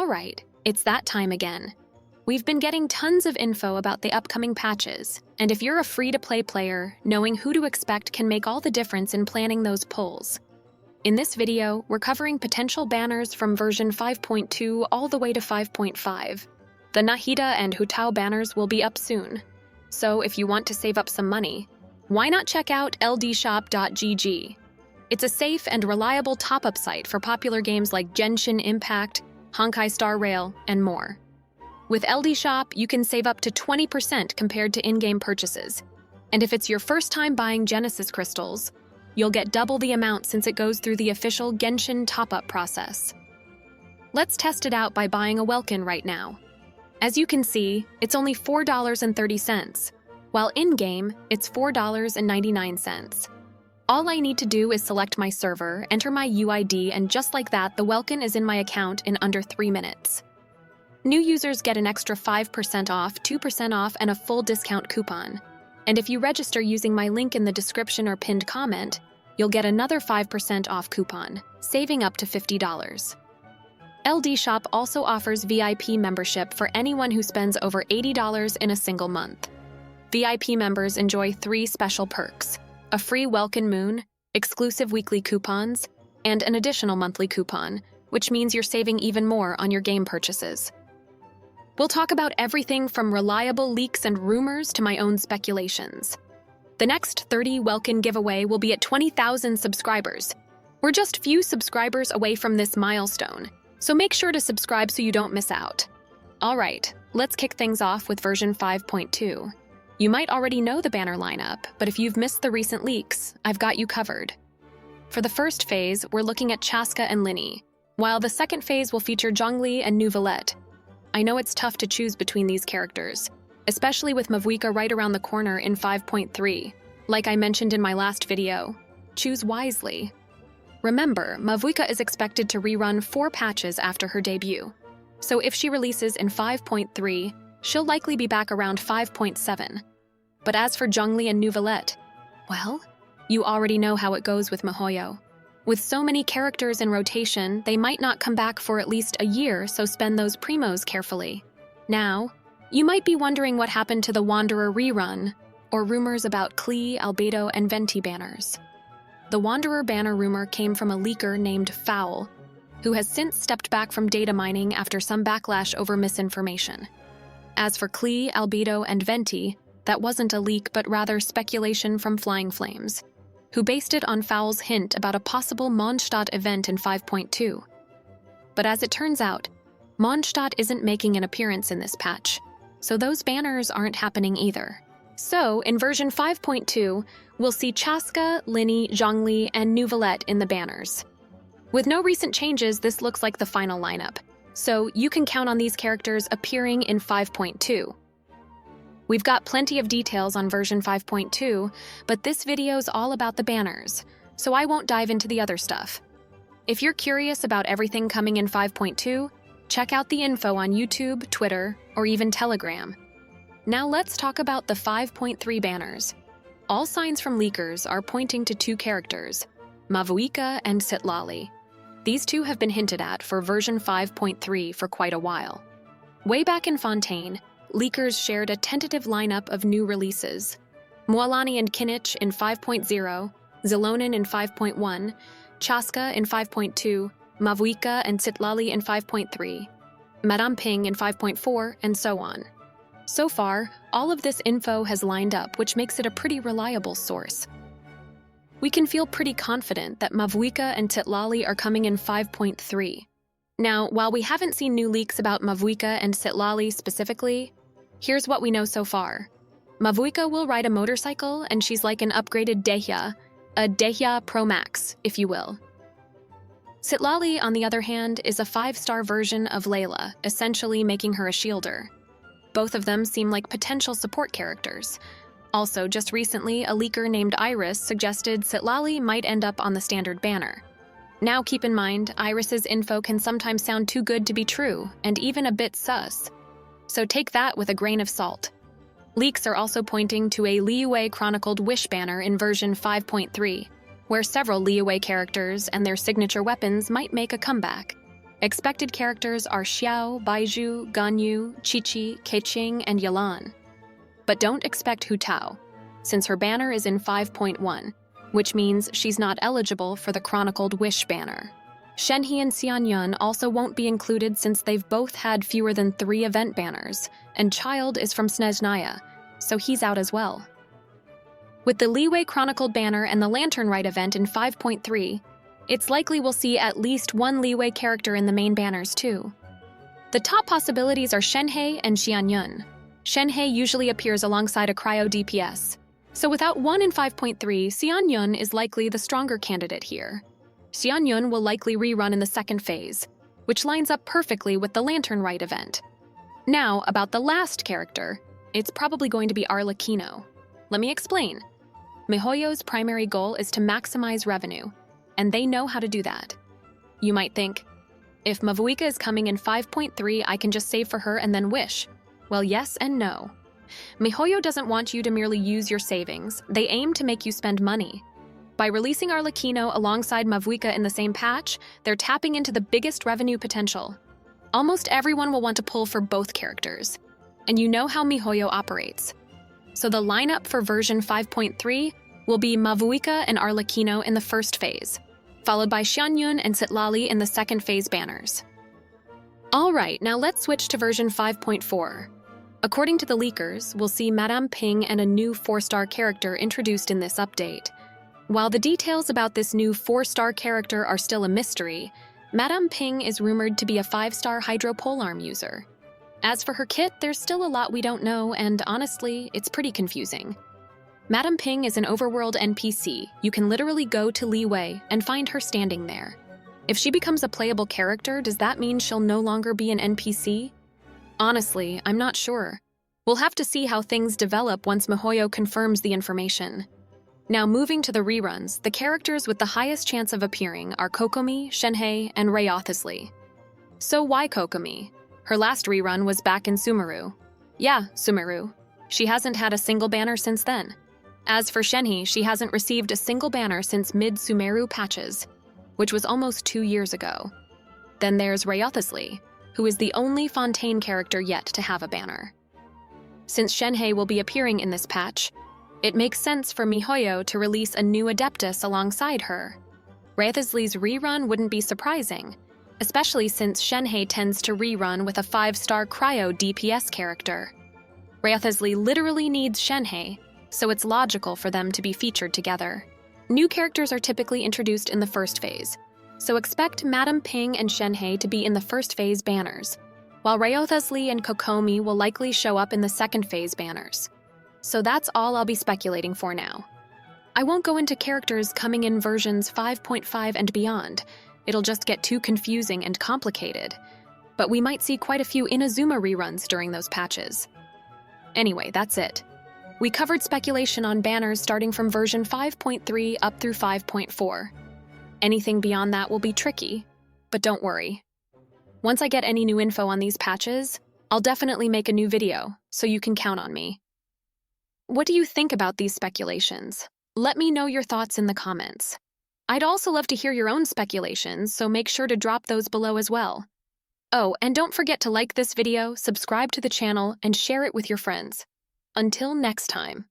Alright, it's that time again. We've been getting tons of info about the upcoming patches, and if you're a free-to-play player, knowing who to expect can make all the difference in planning those pulls. In this video, we're covering potential banners from version 5.2 all the way to 5.5. The Nahida and Hutao banners will be up soon. So if you want to save up some money, why not check out ldshop.gg? It's a safe and reliable top-up site for popular games like Genshin Impact, Honkai Star Rail, and more. With LD Shop, you can save up to 20% compared to in-game purchases. And if it's your first time buying Genesis crystals, you'll get double the amount since it goes through the official Genshin top-up process. Let's test it out by buying a Welkin right now. As you can see, it's only $4.30, while in-game, it's $4.99. All I need to do is select my server, enter my UID, and just like that, the Welkin is in my account in under 3 minutes. New users get an extra 5% off, 2% off, and a full discount coupon. And if you register using my link in the description or pinned comment, you'll get another 5% off coupon, saving up to $50. LD Shop also offers VIP membership for anyone who spends over $80 in a single month. VIP members enjoy 3 special perks: a free Welkin Moon, exclusive weekly coupons, and an additional monthly coupon, which means you're saving even more on your game purchases. We'll talk about everything from reliable leaks and rumors to my own speculations. The next 30 Welkin giveaway will be at 20,000 subscribers. We're just few subscribers away from this milestone, so make sure to subscribe so you don't miss out. Alright, let's kick things off with version 5.2. You might already know the banner lineup, but if you've missed the recent leaks, I've got you covered. For the first phase, we're looking at Chaska and Lyney, while the second phase will feature Zhongli and Neuvillette. I know it's tough to choose between these characters, especially with Mavuika right around the corner in 5.3. Like I mentioned in my last video, choose wisely. Remember, Mavuika is expected to rerun 4 patches after her debut, so if she releases in 5.3, she'll likely be back around 5.7. But as for Zhongli and Neuvillette, well, you already know how it goes with miHoYo. With so many characters in rotation, they might not come back for at least a year, so spend those primos carefully. Now, you might be wondering what happened to the Wanderer rerun, or rumors about Klee, Albedo, and Venti banners. The Wanderer banner rumor came from a leaker named Fowl, who has since stepped back from data mining after some backlash over misinformation. As for Klee, Albedo, and Venti, that wasn't a leak but rather speculation from Flying Flames, who based it on Fowl's hint about a possible Mondstadt event in 5.2. But as it turns out, Mondstadt isn't making an appearance in this patch, so those banners aren't happening either. So, in version 5.2, we'll see Chaska, Lyney, Zhongli, and Neuvillette in the banners. With no recent changes, this looks like the final lineup, so you can count on these characters appearing in 5.2. We've got plenty of details on version 5.2, but this video's all about the banners, so I won't dive into the other stuff. If you're curious about everything coming in 5.2, check out the info on YouTube, Twitter, or even Telegram. Now let's talk about the 5.3 banners. All signs from leakers are pointing to 2 characters, Mavuika and Citlali. These 2 have been hinted at for version 5.3 for quite a while. Way back in Fontaine, leakers shared a tentative lineup of new releases: Mualani and Kinich in 5.0, Zilonin in 5.1, Chaska in 5.2, Mavuika and Citlali in 5.3, Madame Ping in 5.4, and so on. So far, all of this info has lined up, which makes it a pretty reliable source. We can feel pretty confident that Mavuika and Citlali are coming in 5.3. Now, while we haven't seen new leaks about Mavuika and Citlali specifically, here's what we know so far. Mavuika will ride a motorcycle, and she's like an upgraded Dehya, a Dehya Pro Max, if you will. Citlali, on the other hand, is a 5-star version of Layla, essentially making her a shielder. Both of them seem like potential support characters. Also, just recently, a leaker named Iris suggested Citlali might end up on the standard banner. Now keep in mind, Iris's info can sometimes sound too good to be true, and even a bit sus. So take that with a grain of salt. Leaks are also pointing to a Liyue chronicled Wish banner in version 5.3, where several Liyue characters and their signature weapons might make a comeback. Expected characters are Xiao, Baizhu, Ganyu, Qiqi, Keqing, and Yalan. But don't expect Hu Tao, since her banner is in 5.1, which means she's not eligible for the chronicled Wish banner. Shenhe and Xianyun also won't be included since they've both had fewer than 3 event banners, and Child is from Snezhnaya, so he's out as well. With the Liyue Chronicled banner and the Lantern Rite event in 5.3, it's likely we'll see at least one Liyue character in the main banners too. The top possibilities are Shenhe and Xianyun. Shenhe usually appears alongside a cryo DPS, so without one in 5.3, Xianyun is likely the stronger candidate here. Xianyun will likely rerun in the second phase, which lines up perfectly with the Lantern Rite event. Now, about the last character, it's probably going to be ARLECCHINO. Let me explain. MiHoYo's primary goal is to maximize revenue, and they know how to do that. You might think, if Mavuika is coming in 5.3, I can just save for her and then wish. Well, yes and no. MiHoYo doesn't want you to merely use your savings, they aim to make you spend money. By releasing ARLECCHINO alongside Mavuika in the same patch, they're tapping into the biggest revenue potential. Almost everyone will want to pull for both characters, and you know how MiHoYo operates. So the lineup for version 5.3 will be Mavuika and ARLECCHINO in the first phase, followed by Xianyun and Citlali in the second phase banners. Alright, now let's switch to version 5.4. According to the leakers, we'll see Madame Ping and a new 4-star character introduced in this update. While the details about this new 4-star character are still a mystery, Madame Ping is rumored to be a 5-star Hydro Polearm user. As for her kit, there's still a lot we don't know, and honestly, it's pretty confusing. Madame Ping is an overworld NPC. You can literally go to Liyue and find her standing there. If she becomes a playable character, does that mean she'll no longer be an NPC? Honestly, I'm not sure. We'll have to see how things develop once MiHoYo confirms the information. Now moving to the reruns, the characters with the highest chance of appearing are Kokomi, Shenhe, and Rayothasley. So why Kokomi? Her last rerun was back in Sumeru. Yeah, Sumeru. She hasn't had a single banner since then. As for Shenhe, she hasn't received a single banner since mid-Sumeru patches, which was almost 2 years ago. Then there's Rayothasley, who is the only Fontaine character yet to have a banner. Since Shenhe will be appearing in this patch, it makes sense for MiHoYo to release a new Adeptus alongside her. Rayothasley's rerun wouldn't be surprising, especially since Shenhe tends to rerun with a 5-star cryo DPS character. Rayothasley literally needs Shenhe, so it's logical for them to be featured together. New characters are typically introduced in the first phase, so expect Madame Ping and Shenhe to be in the first phase banners, while Rayothasley and Kokomi will likely show up in the second phase banners. So that's all I'll be speculating for now. I won't go into characters coming in versions 5.5 and beyond. It'll just get too confusing and complicated. But we might see quite a few Inazuma reruns during those patches. Anyway, that's it. We covered speculation on banners starting from version 5.3 up through 5.4. Anything beyond that will be tricky, but don't worry. Once I get any new info on these patches, I'll definitely make a new video, so you can count on me. What do you think about these speculations? Let me know your thoughts in the comments. I'd also love to hear your own speculations, so make sure to drop those below as well. Oh, and don't forget to like this video, subscribe to the channel, and share it with your friends. Until next time.